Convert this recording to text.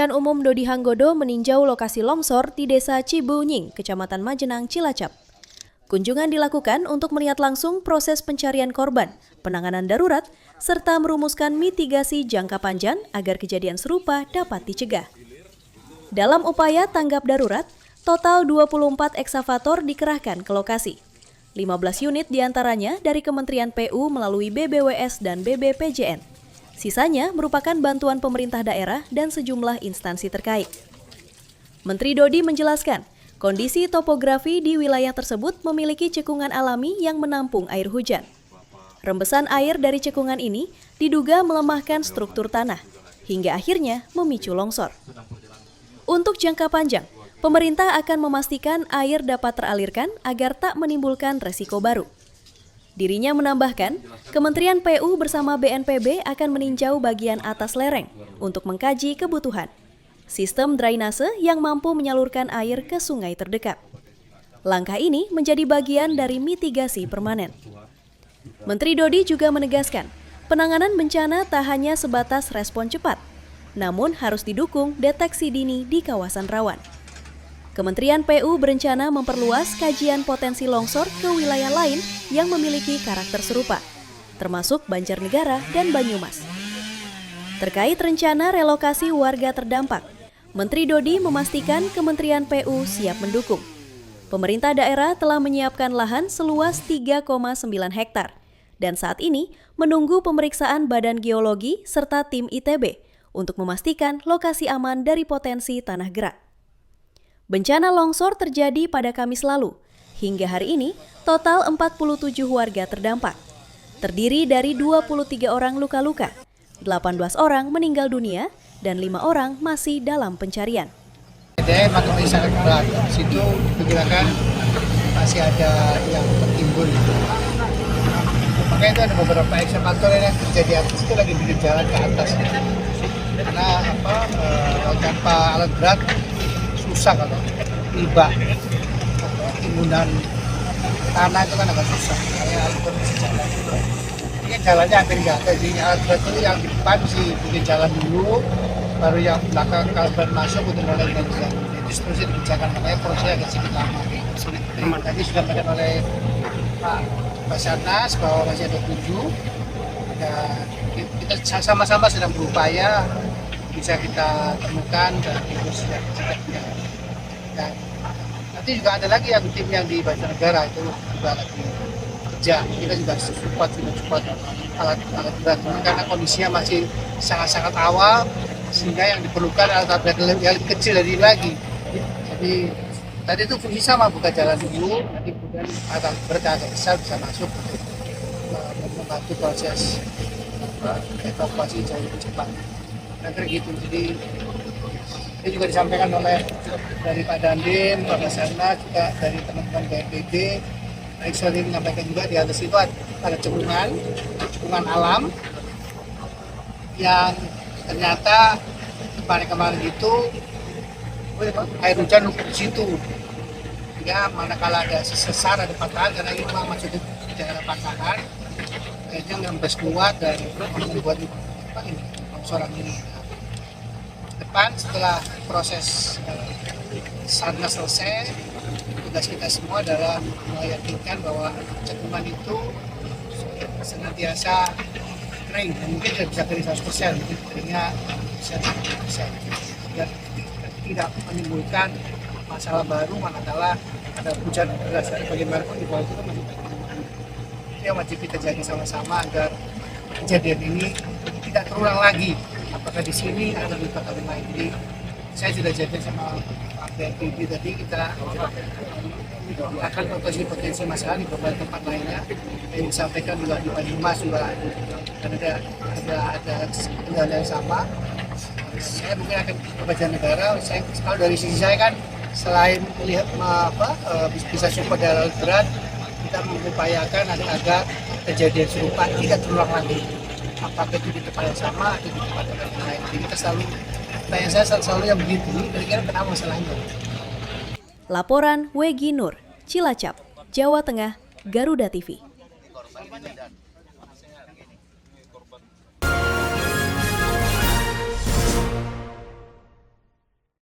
Pemilihan Umum Dodi Hanggodo meninjau lokasi longsor di Desa Cibunying, Kecamatan Majenang, Cilacap. Kunjungan dilakukan untuk melihat langsung proses pencarian korban, penanganan darurat, serta merumuskan mitigasi jangka panjang agar kejadian serupa dapat dicegah. Dalam upaya tanggap darurat, total 24 eksavator dikerahkan ke lokasi. 15 unit diantaranya dari Kementerian PU melalui BBWS dan BBPJN. Sisanya merupakan bantuan pemerintah daerah dan sejumlah instansi terkait. Menteri Dodi menjelaskan, kondisi topografi di wilayah tersebut memiliki cekungan alami yang menampung air hujan. Rembesan air dari cekungan ini diduga melemahkan struktur tanah, hingga akhirnya memicu longsor. Untuk jangka panjang, pemerintah akan memastikan air dapat teralirkan agar tak menimbulkan resiko baru. Dirinya menambahkan, Kementerian PU bersama BNPB akan meninjau bagian atas lereng untuk mengkaji kebutuhan sistem drainase yang mampu menyalurkan air ke sungai terdekat. Langkah ini menjadi bagian dari mitigasi permanen. Menteri Dodi juga menegaskan, penanganan bencana tak hanya sebatas respon cepat, namun harus didukung deteksi dini di kawasan rawan. Kementerian PU berencana memperluas kajian potensi longsor ke wilayah lain yang memiliki karakter serupa, termasuk Banjarnegara dan Banyumas. Terkait rencana relokasi warga terdampak, Menteri Dodi memastikan Kementerian PU siap mendukung. Pemerintah daerah telah menyiapkan lahan seluas 3,9 hektar dan saat ini menunggu pemeriksaan Badan Geologi serta tim ITB untuk memastikan lokasi aman dari potensi tanah gerak. Bencana longsor terjadi pada Kamis lalu. Hingga hari ini, total 47 warga terdampak. Terdiri dari 23 orang luka-luka, 18 orang meninggal dunia, dan 5 orang masih dalam pencarian. Jadi kondisi sangat berat. Di situ diperkirakan masih ada yang tertimbun. Makanya itu ada beberapa eksavator yang kerja di atas itu lagi bikin jalan ke atas. Karena tanpa alat berat susah kalau tiba timbunan tanah itu kan agak susah. Kayak kondisi jalan. Ini jalannya hampir nggak ada. Jadi alat berat itu yang di depan sih bikin jalan dulu, baru yang belakang kalau masuk untuk mulai dengan jalan. Itu seterusnya dikerjakan, makanya prosesnya agak sedikit lama. Tadi sudah dikatakan oleh Pak Basarnas bahwa masih ada 7. Kita sama-sama sedang berupaya bisa kita temukan dan terus dan nanti juga ada lagi yang tim yang di Banjarnegara itu juga lagi kerja. Kita juga support alat berat karena kondisinya masih sangat awal sehingga yang diperlukan alat berat yang lebih kecil dari lagi. Jadi tadi itu fungsi sama, buka jalan dulu, nanti kemudian alat berat agak besar bisa masuk untuk membantu proses evakuasi jauh lebih cepat. Nanti gitu, jadi ini juga disampaikan oleh dari Pak Dandim, Pak Basarnas, juga dari teman-teman BNPB. Baik sekali menyampaikan juga di atas itu ada cekungan alam yang ternyata kemarin itu air hujan numpuk di situ. Sehingga manakala ada sesar, ada patahan, karena ini memang masuk di daerah patahan, akhirnya ngembes keluar dan membuat longsoran ini. Depan setelah proses sarna selesai, tugas kita semua adalah meyakinkan bahwa cekungan itu senantiasa kering, mungkin tidak bisa kering 100%, mungkin keringnya bisa 100%, agar tidak menimbulkan masalah baru manakala ada hujan deras. Bagaimanapun di bawah itu kan masih banyak. Itu yang wajib kita jaga sama-sama agar kejadian ini tidak terulang lagi. Apakah di sini atau di kota lain. Jadi saya sudah janji sama Pak BNPB tadi, kita akan potensi masalah di beberapa tempat lainnya. Yang disampaikan juga di Banyumas juga ada kendala yang sama. Saya mungkin akan ke Banjarnegara. Kalau dari sisi saya kan selain melihat bisa support dari alat berat, kita mengupayakan agar kejadian serupa tidak terulang lagi. Apakah itu di tempat yang sama atau di tempat yang lain. Jadi kita selalu yang begitu. Kira-kira kenapa masalahnya? Laporan Wegi Nur, Cilacap, Jawa Tengah, Garuda TV.